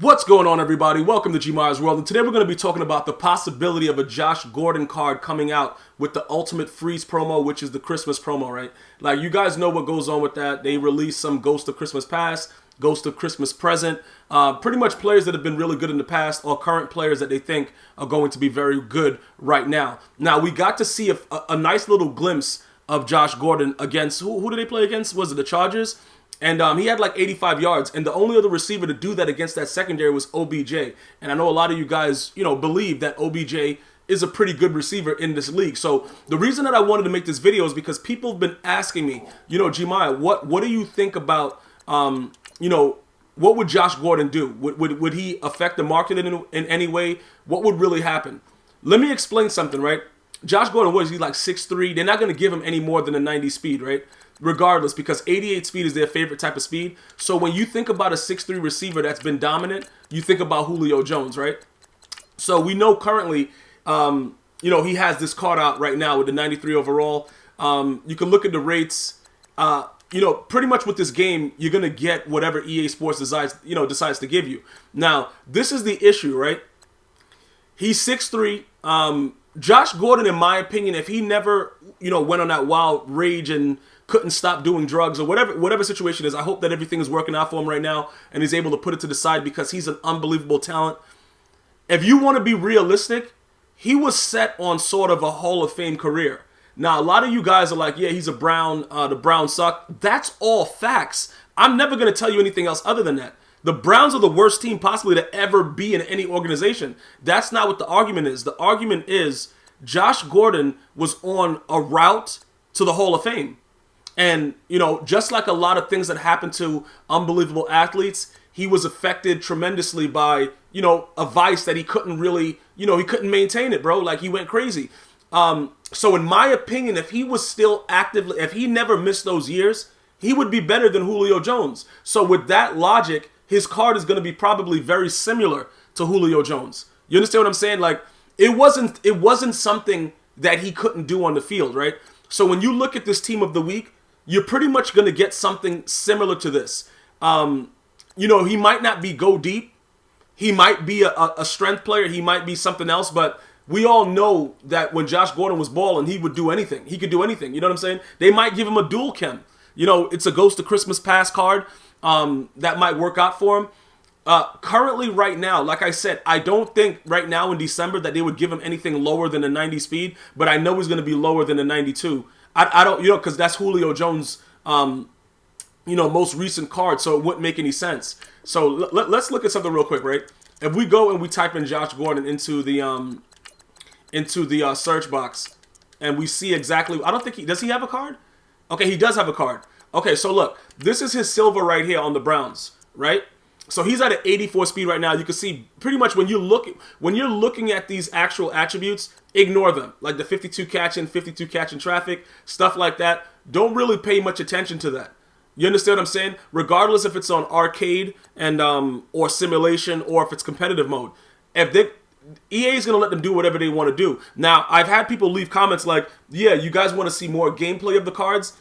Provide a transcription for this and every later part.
What's going on, everybody? Welcome to GmiasWorld, and today we're going to be talking about the possibility of a Josh Gordon card coming out with the ultimate FREEZE promo, which is the Christmas promo, right? Like, you guys know what goes on with that. They released some Ghost of Christmas Past, Ghost of Christmas Present. Pretty much players that have been really good in the past or current players that they think are going to be very good right now. Now, we got to see a nice little glimpse of Josh Gordon against, who did they play against? Was it the Chargers? And he had like 85 yards, and the only other receiver to do that against that secondary was OBJ. And I know a lot of you guys, believe that OBJ is a pretty good receiver in this league. So the reason that I wanted to make this video is because people have been asking me, Gmia, what do you think about, what would Josh Gordon do? Would he affect the market in any way? What would really happen? Let me explain something, right? Josh Gordon, what is he, like 6'3"? They're not going to give him any more than a 90 speed, right? Regardless, because 88 speed is their favorite type of speed. So when you think about a 6'3" receiver that's been dominant, you think about Julio Jones, right? So we know currently, he has this card out right now with the 93 overall. You can look at the rates. Pretty much with this game, you're going to get whatever EA Sports decides to give you. Now, this is the issue, right? He's 6'3". Josh Gordon, in my opinion, if he never, went on that wild rage and couldn't stop doing drugs or whatever situation is, I hope that everything is working out for him right now and he's able to put it to the side because he's an unbelievable talent. If you want to be realistic, he was set on sort of a Hall of Fame career. Now, a lot of you guys are like, yeah, he's a Brown, the Browns suck. That's all facts. I'm never going to tell you anything else other than that. The Browns are the worst team possibly to ever be in any organization. That's not what the argument is. The argument is Josh Gordon was on a route to the Hall of Fame. And, just like a lot of things that happen to unbelievable athletes, he was affected tremendously by, a vice that he couldn't really, he couldn't maintain it, bro. Like, he went crazy. So in my opinion, if he was still actively, if he never missed those years, he would be better than Julio Jones. So with that logic, his card is going to be probably very similar to Julio Jones. You understand what I'm saying? Like, it wasn't something that he couldn't do on the field, right? So when you look at this team of the week, you're pretty much going to get something similar to this. He might not be go deep. He might be a strength player. He might be something else. But we all know that when Josh Gordon was balling, he would do anything. He could do anything. You know what I'm saying? They might give him a dual chem. It's a Ghost of Christmas Past card that might work out for him. Currently, right now, like I said, I don't think right now in December that they would give him anything lower than a 90 speed. But I know he's going to be lower than a 92. I don't, because that's Julio Jones, most recent card, so it wouldn't make any sense. So let's look at something real quick, right? If we go and we type in Josh Gordon into the search box, and we see exactly, I don't think does he have a card? Okay, he does have a card. Okay, so look, this is his silver right here on the Browns, right? So he's at an 84 speed right now. You can see pretty much when you're looking at these actual attributes, ignore them. Like the 52 catching traffic, stuff like that. Don't really pay much attention to that. You understand what I'm saying? Regardless if it's on arcade and or simulation or if it's competitive mode. EA is going to let them do whatever they want to do. Now, I've had people leave comments like, yeah, you guys want to see more gameplay of the cards?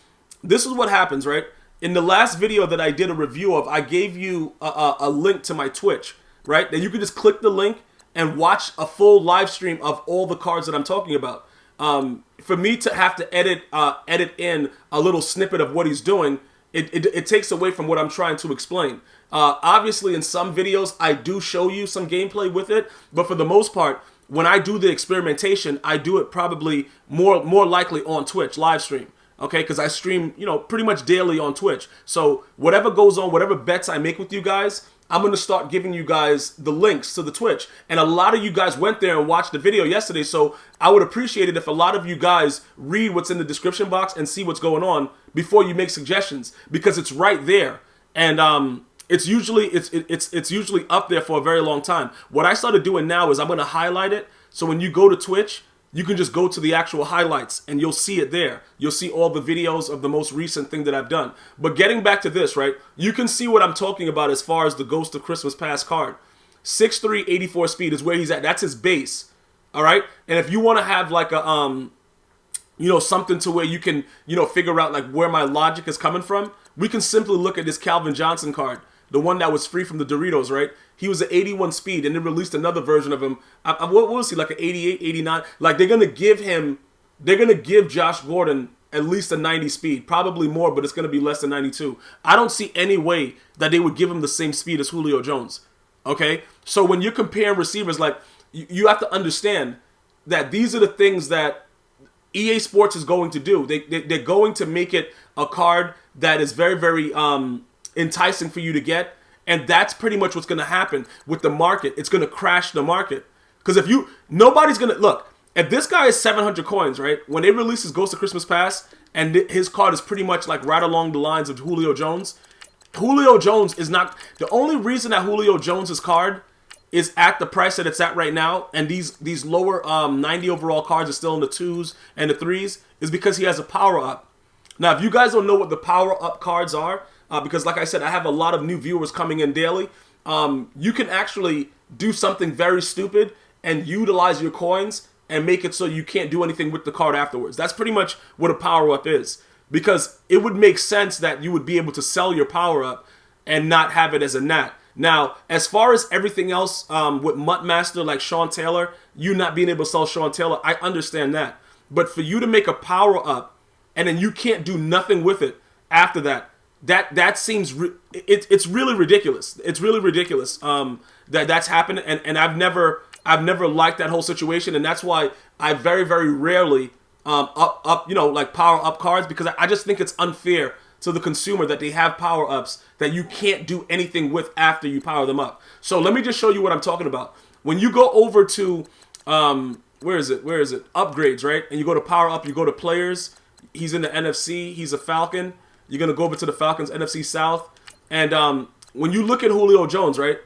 This is what happens, right? In the last video that I did a review of, I gave you a link to my Twitch, right? Then you can just click the link and watch a full live stream of all the cards that I'm talking about. For me to have to edit in a little snippet of what he's doing, it takes away from what I'm trying to explain. Obviously, in some videos, I do show you some gameplay with it, but for the most part, when I do the experimentation, I do it probably more likely on Twitch, live stream. Okay, because I stream, pretty much daily on Twitch. So whatever goes on, whatever bets I make with you guys, I'm going to start giving you guys the links to the Twitch. And a lot of you guys went there and watched the video yesterday, so I would appreciate it if a lot of you guys read what's in the description box and see what's going on before you make suggestions, because it's right there. And it's usually up there for a very long time. What I started doing now is I'm going to highlight it, so when you go to Twitch, you can just go to the actual highlights and you'll see it there. You'll see all the videos of the most recent thing that I've done. But getting back to this, right? You can see what I'm talking about as far as the Ghost of Christmas Past card. 6'3", 84 speed is where he's at. That's his base. All right? And if you want to have like a, something to where you can, figure out like where my logic is coming from, we can simply look at this Calvin Johnson card. the one that was free from the Doritos, right? He was an 81 speed, and they released another version of him. What was he, like an 88, 89? Like, they're going to give Josh Gordon at least a 90 speed, probably more, but it's going to be less than 92. I don't see any way that they would give him the same speed as Julio Jones, okay? So when you're comparing receivers, like, you have to understand that these are the things that EA Sports is going to do. They're going to make it a card that is very, very enticing for you to get, and that's pretty much what's going to happen with the market. It's going to crash the market. Because nobody's going to, look, if this guy is 700 coins, right, when they release his Ghost of Christmas Pass, and his card is pretty much like right along the lines of Julio Jones is not, the only reason that Julio Jones' card is at the price that it's at right now, and these lower 90 overall cards are still in the 2s and the 3s, is because he has a power-up. Now, if you guys don't know what the power-up cards are, because like I said, I have a lot of new viewers coming in daily, you can actually do something very stupid and utilize your coins and make it so you can't do anything with the card afterwards. That's pretty much what a power-up is. Because it would make sense that you would be able to sell your power-up and not have it as a nat. Now, as far as everything else with MUT Master, like Sean Taylor, you not being able to sell Sean Taylor, I understand that. But for you to make a power-up and then you can't do nothing with it after that seems, it's really ridiculous. It's really ridiculous that's happened, and I've never liked that whole situation, and that's why I very, very rarely like power up cards, because I just think it's unfair to the consumer that they have power ups that you can't do anything with after you power them up. So let me just show you what I'm talking about. When you go over to where is it? Upgrades, right? And you go to power up, you go to players. He's in the NFC. He's a Falcon. You're gonna go over to the Falcons NFC South, and when you look at Julio Jones, right?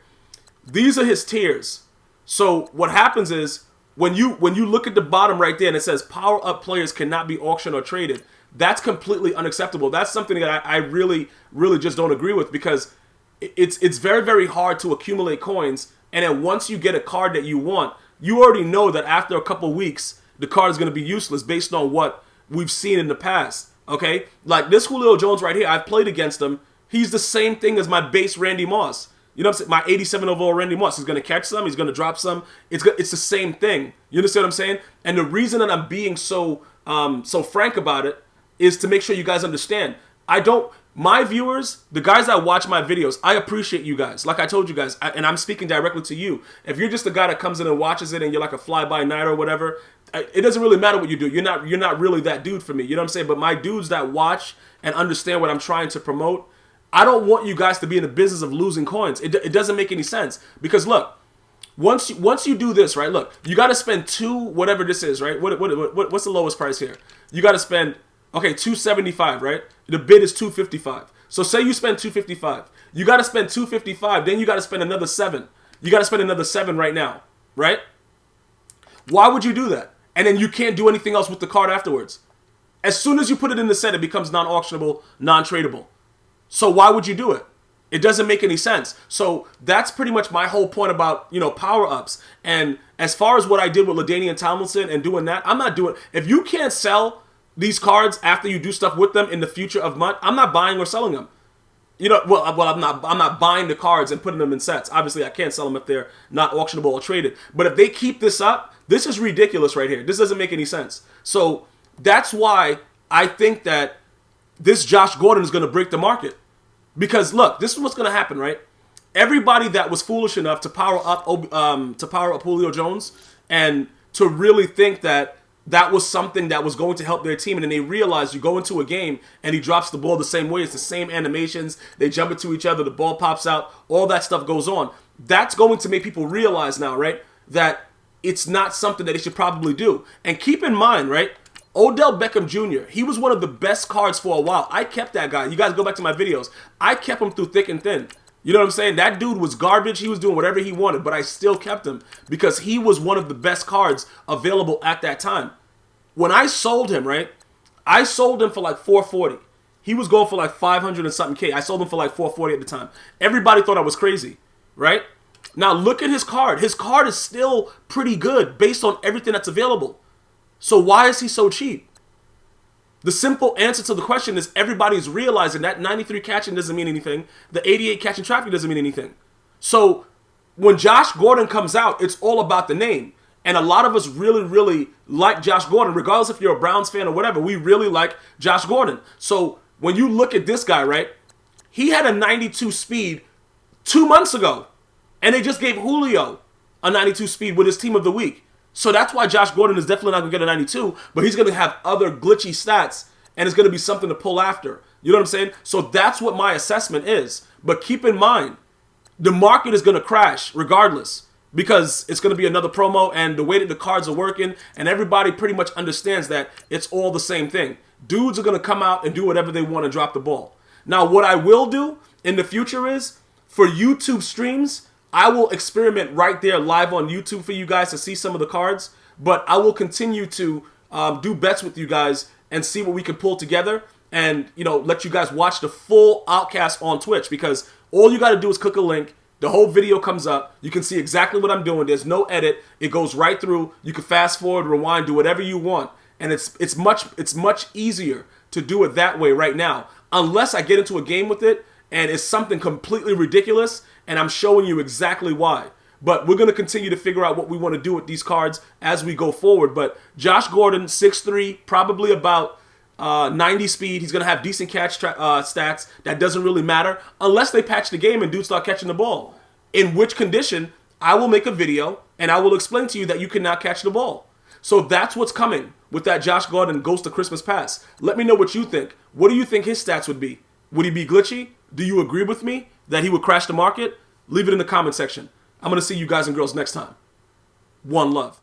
These are his tiers. So what happens is when you look at the bottom right there and it says power up players cannot be auctioned or traded, that's completely unacceptable. That's something that I really, really just don't agree with, because it's very, very hard to accumulate coins, and then once you get a card that you want, you already know that after a couple weeks the card is going to be useless based on what we've seen in the past. Okay, like this Julio Jones right here, I've played against him. He's the same thing as my base Randy Moss. You know what I'm saying? My 87 overall Randy Moss. He's going to catch some. He's going to drop some. It's the same thing. You understand what I'm saying? And the reason that I'm being so frank about it is to make sure you guys understand. My viewers, the guys that watch my videos, I appreciate you guys. Like I told you guys, and I'm speaking directly to you. If you're just the guy that comes in and watches it and you're like a fly-by-night or whatever, it doesn't really matter what you do. You're not really that dude for me. You know what I'm saying? But my dudes that watch and understand what I'm trying to promote, I don't want you guys to be in the business of losing coins. It doesn't make any sense. Because look, once you do this, right? Look, you got to spend whatever this is, right? What's the lowest price here? You got to spend, okay, $275, right? The bid is $255. So say you spend $255. You got to spend $255. Then you got to spend another $7. You got to spend another $7 right now, right? Why would you do that? And then you can't do anything else with the card afterwards. As soon as you put it in the set, it becomes non-auctionable, non-tradable. So why would you do it? It doesn't make any sense. So that's pretty much my whole point about, power-ups. And as far as what I did with LaDainian Tomlinson and doing that, I'm not doing... If you can't sell these cards after you do stuff with them in the future of MUT, I'm not buying or selling them. I'm not buying the cards and putting them in sets. Obviously, I can't sell them if they're not auctionable or traded. But if they keep this up, this is ridiculous right here. This doesn't make any sense. So that's why I think that this Josh Gordon is going to break the market. Because look, this is what's going to happen, right? Everybody that was foolish enough to power up Julio Jones and to really think that was something that was going to help their team, and then they realize you go into a game and he drops the ball the same way. It's the same animations. They jump into each other. The ball pops out. All that stuff goes on. That's going to make people realize now, right, that it's not something that they should probably do. And keep in mind, right, Odell Beckham Jr., he was one of the best cards for a while. I kept that guy. You guys go back to my videos. I kept him through thick and thin. You know what I'm saying? That dude was garbage. He was doing whatever he wanted, but I still kept him because he was one of the best cards available at that time. When I sold him, right, I sold him for like $440. He was going for like 500 and something K. I sold him for like $440 at the time. Everybody thought I was crazy, right? Now look at his card. His card is still pretty good based on everything that's available. So why is he so cheap? The simple answer to the question is everybody's realizing that 93 catching doesn't mean anything. The 88 catching traffic doesn't mean anything. So when Josh Gordon comes out, it's all about the name. And a lot of us really, really like Josh Gordon, regardless if you're a Browns fan or whatever. We really like Josh Gordon. So when you look at this guy, right, he had a 92 speed 2 months ago. And they just gave Julio a 92 speed with his team of the week. So that's why Josh Gordon is definitely not going to get a 92, but he's going to have other glitchy stats, and it's going to be something to pull after. You know what I'm saying? So that's what my assessment is. But keep in mind, the market is going to crash regardless, because it's going to be another promo, and the way that the cards are working, and everybody pretty much understands that it's all the same thing. Dudes are going to come out and do whatever they want to drop the ball. Now, what I will do in the future is, for YouTube streams, I will experiment right there live on YouTube for you guys to see some of the cards, but I will continue to do bets with you guys and see what we can pull together, and let you guys watch the full Outcast on Twitch, because all you got to do is click a link. The whole video comes up. You can see exactly what I'm doing. There's no edit. It goes right through. You can fast forward, rewind, do whatever you want, and it's much easier to do it that way right now, unless I get into a game with it and it's something completely ridiculous, and I'm showing you exactly why. But we're going to continue to figure out what we want to do with these cards as we go forward. But Josh Gordon, 6'3", probably about 90 speed. He's going to have decent catch stats. That doesn't really matter unless they patch the game and dudes start catching the ball. In which condition, I will make a video and I will explain to you that you cannot catch the ball. So that's what's coming with that Josh Gordon Ghost of Christmas Pass. Let me know what you think. What do you think his stats would be? Would he be glitchy? Do you agree with me that he would crash the market? Leave it in the comment section. I'm going to see you guys and girls next time. One love.